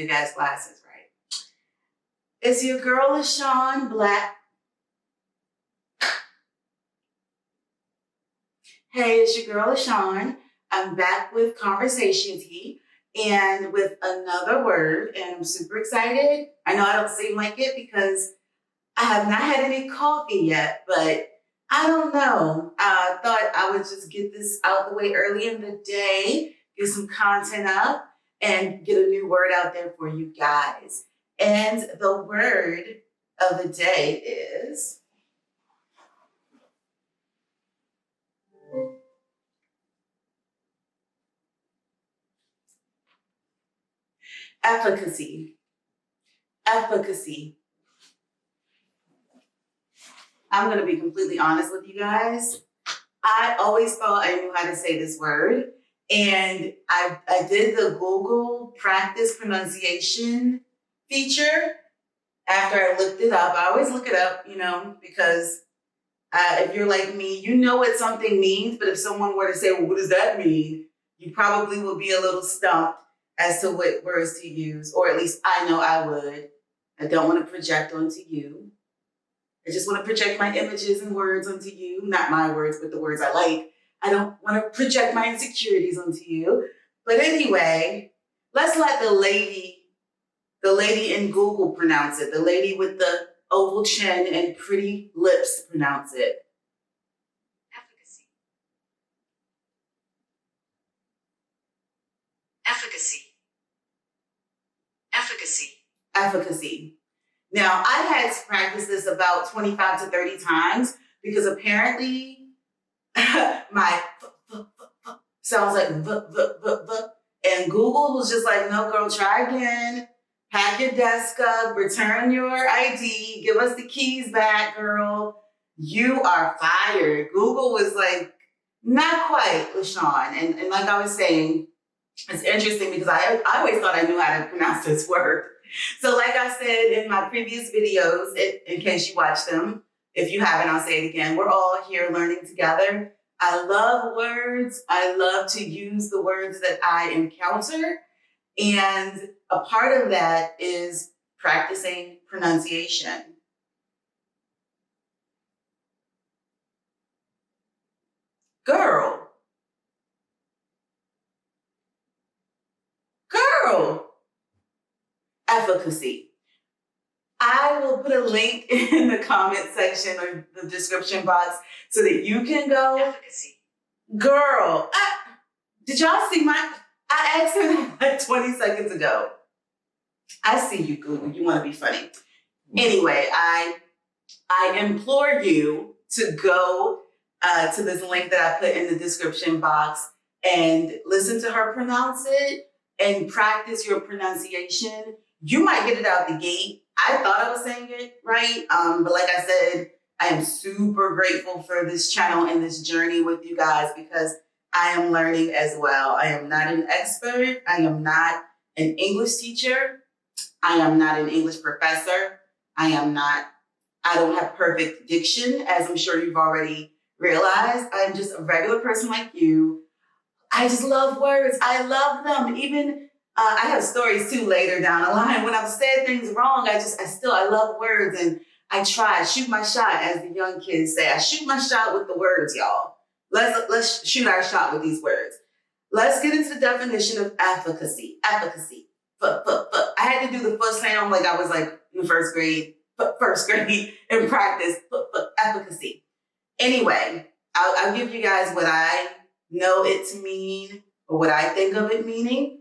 big ass glasses, right? It's your girl, LaShawn Black. Hey, it's your girl, LaShawn. I'm back with Conversation Tea and with another word, and I'm super excited. I know I don't seem like it because I have not had any coffee yet, but I don't know. I thought I would just get this out of the way early in the day, get some content up, and get a new word out there for you guys. And the word of the day is efficacy. Efficacy. I'm going to be completely honest with you guys. I always thought I knew how to say this word. And I did the Google practice pronunciation feature after I looked it up. I always look it up, because if you're like me, you know what something means. But if someone were to say, well, what does that mean? You probably would be a little stumped as to what words to use. Or at least I know I would. I don't want to project onto you. I just want to project my images and words onto you. Not my words, but the words I like. I don't want to project my insecurities onto you. But anyway, let's let the lady in Google pronounce it. The lady with the oval chin and pretty lips pronounce it. Efficacy. Efficacy. Efficacy. Efficacy. Now, I had to practice this about 25 to 30 times because apparently my sounds like and Google was just like, no, girl, try again. Pack your desk up, return your ID, give us the keys back, girl. You are fired. Google was like, not quite, LaShawn. And like I was saying, it's interesting because I always thought I knew how to pronounce this word. So like I said in my previous videos, in case you watched them, if you haven't, I'll say it again. We're all here learning together. I love words. I love to use the words that I encounter. And a part of that is practicing pronunciation. Girl. Efficacy. I will put a link in the comment section or the description box so that you can go. Efficacy. Girl, did y'all see I asked her that like 20 seconds ago. I see you, Google. You want to be funny. Anyway, I implore you to go to this link that I put in the description box and listen to her pronounce it and practice your pronunciation. You might get it out the gate. I thought I was saying it right, but like I said, I am super grateful for this channel and this journey with you guys because I am learning as well. I am not an expert. I am not an English teacher. I am not an English professor. I don't have perfect diction, as I'm sure you've already realized. I'm just a regular person like you. I just love words. I love them. Even I have stories too later down the line when I've said things wrong. I love words and I shoot my shot, as the young kids say. I shoot my shot with the words, y'all. Let's shoot our shot with these words. Let's get into the definition of efficacy. Efficacy. I had to do the foot sound like I was like in the first grade in practice. Efficacy. Anyway, I'll give you guys what I know it to mean or what I think of it meaning.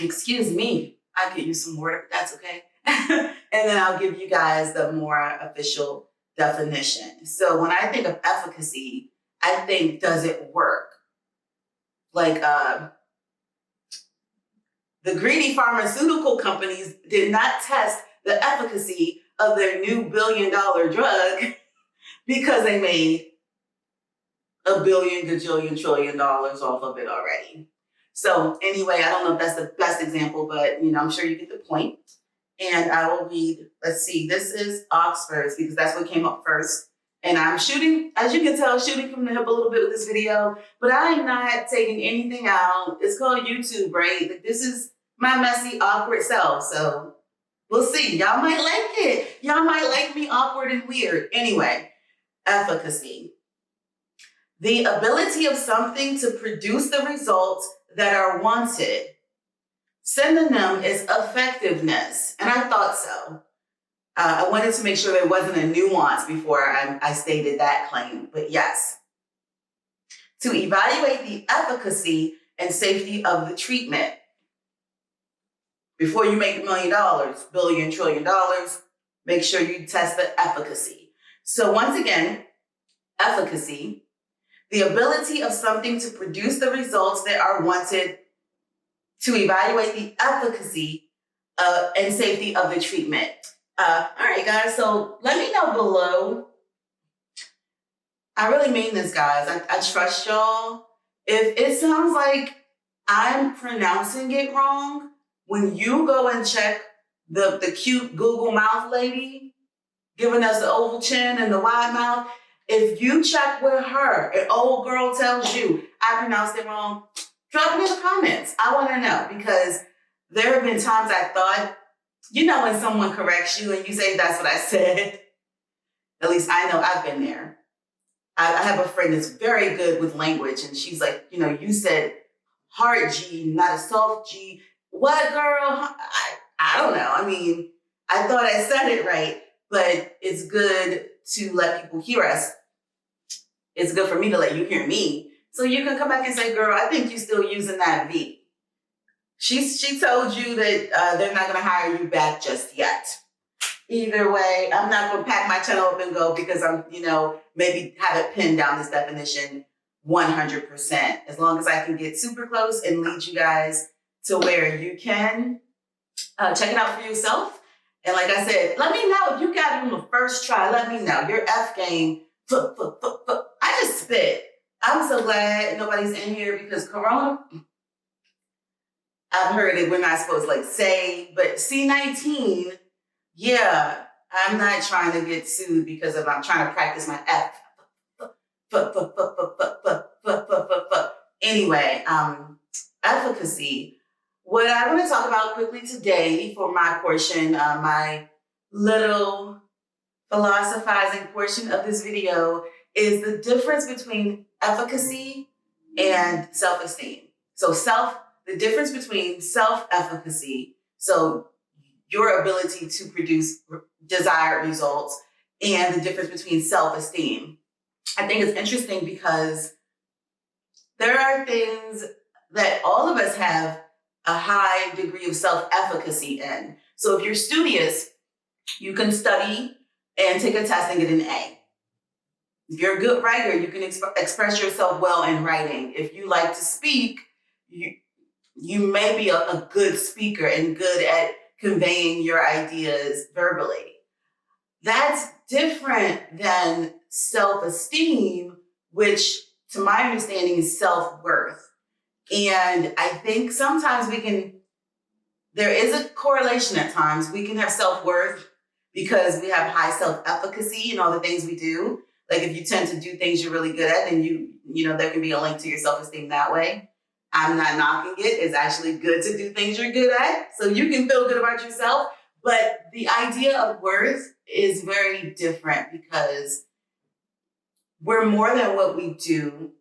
Excuse me, I could use some water, that's okay. And then I'll give you guys the more official definition. So when I think of efficacy, I think, does it work? Like the greedy pharmaceutical companies did not test the efficacy of their new billion-dollar drug because they made $1 billion, gajillion, trillion dollars off of it already. So anyway, I don't know if that's the best example, but I'm sure you get the point. And I will read, let's see, this is Oxford's because that's what came up first. And I'm shooting, as you can tell, shooting from the hip a little bit with this video, but I'm not taking anything out. It's called YouTube, right? Like, this is my messy, awkward self. So we'll see. Y'all might like it. Y'all might like me awkward and weird. Anyway, efficacy. The ability of something to produce the results that are wanted. Synonym is effectiveness, and I thought so. I wanted to make sure there wasn't a nuance before I stated that claim, but yes. To evaluate the efficacy and safety of the treatment. Before you make $1 million, billion, trillion dollars, make sure you test the efficacy. So once again, efficacy, the ability of something to produce the results that are wanted, to evaluate the efficacy and safety of the treatment. All right, guys, so let me know below. I really mean this, guys. I trust y'all. If it sounds like I'm pronouncing it wrong, when you go and check the cute Google mouth lady, giving us the oval chin and the wide mouth, if you check with her, an old girl tells you I pronounced it wrong, drop it in the comments. I want to know, because there have been times I thought, you know, when someone corrects you and you say, that's what I said. At least I know I've been there. I have a friend that's very good with language, and she's like, you know, you said hard G, not a soft G. What, girl? I don't know. I mean, I thought I said it right, but it's good to let people hear us. It's good for me to let you hear me. So you can come back and say, girl, I think you're still using that V. She told you that they're not going to hire you back just yet. Either way, I'm not going to pack my channel up and go, because I'm, you know, maybe have it pinned down this definition 100%. As long as I can get super close and lead you guys to where you can check it out for yourself. And like I said, let me know if you got it on the first try. Let me know. Your F game, I just spit. I'm so glad nobody's in here, because Corona, I've heard it, we're not supposed to like say, but C19, yeah, I'm not trying to get sued because I'm trying to practice my F. Anyway, efficacy. What I want to talk about quickly today for my portion, my little philosophizing portion of this video, is the difference between efficacy and self-esteem. So the difference between self-efficacy, so your ability to produce desired results, and the difference between self-esteem. I think it's interesting because there are things that all of us have a high degree of self-efficacy in. So if you're studious, you can study and take a test and get an A. If you're a good writer, you can express yourself well in writing. If you like to speak, you may be a good speaker and good at conveying your ideas verbally. That's different than self-esteem, which to my understanding is self-worth. And I think sometimes there is a correlation at times. We can have self-worth because we have high self-efficacy in all the things we do. Like if you tend to do things you're really good at, then you know, there can be a link to your self-esteem that way. I'm not knocking it. It's actually good to do things you're good at, so you can feel good about yourself. But the idea of worth is very different, because we're more than what we do.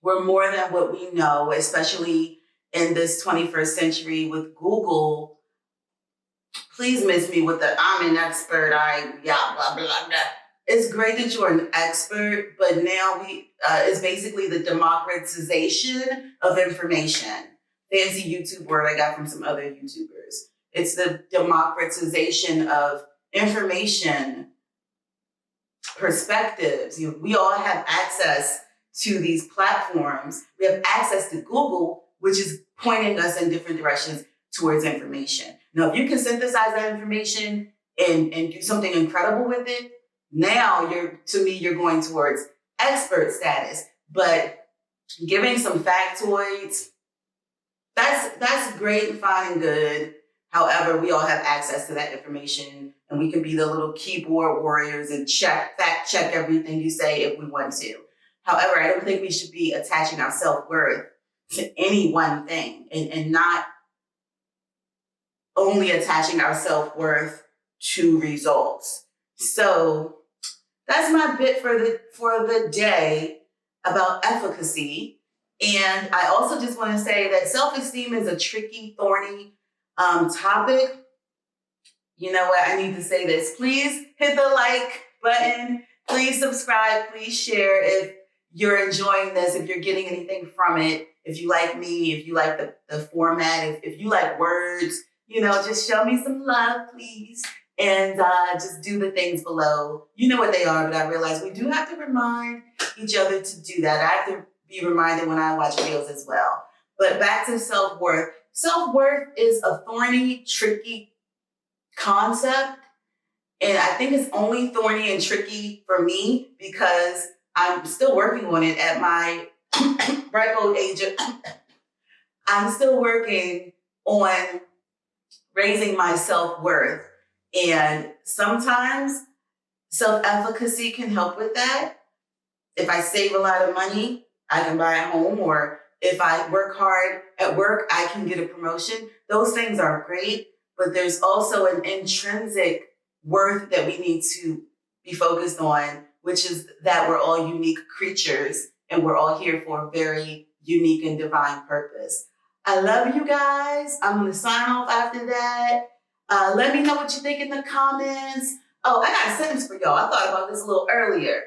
We're more than what we know, especially in this 21st century with Google. Please miss me with the I'm an expert, blah, blah, blah. It's great that you're an expert, but now it's basically the democratization of information. Fancy YouTube word I got from some other YouTubers. It's the democratization of information, perspectives. We all have access to these platforms. We have access to Google, which is pointing us in different directions towards information. Now, if you can synthesize that information and do something incredible with it, now you're going towards expert status. But giving some factoids, that's great and fine and good. However, we all have access to that information, and we can be the little keyboard warriors and fact check everything you say if we want to. However, I don't think we should be attaching our self-worth to any one thing and not only attaching our self-worth to results. So that's my bit for the day about efficacy. And I also just want to say that self-esteem is a tricky, thorny topic. You know what? I need to say this. Please hit the like button. Please subscribe. Please share if you're enjoying this, if you're getting anything from it. If you like me, if you like the format, if you like words, just show me some love, please. And just do the things below. You know what they are, but I realize we do have to remind each other to do that. I have to be reminded when I watch videos as well. But back to self-worth. Self-worth is a thorny, tricky concept. And I think it's only thorny and tricky for me because I'm still working on it at my ripe old age. I'm still working on raising my self-worth. And sometimes self-efficacy can help with that. If I save a lot of money, I can buy a home, or if I work hard at work, I can get a promotion. Those things are great, but there's also an intrinsic worth that we need to be focused on, which is that we're all unique creatures and we're all here for a very unique and divine purpose. I love you guys. I'm going to sign off after that. Let me know what you think in the comments. Oh, I got a sentence for y'all. I thought about this a little earlier.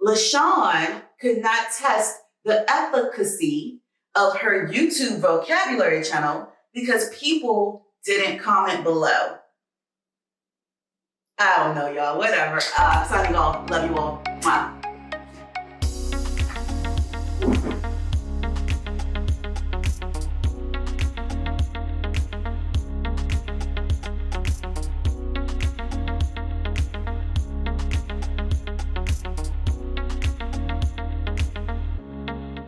LaShawn could not test the efficacy of her YouTube vocabulary channel because people didn't comment below. I don't know, y'all. Whatever. Signing off. Love you all. Mwah.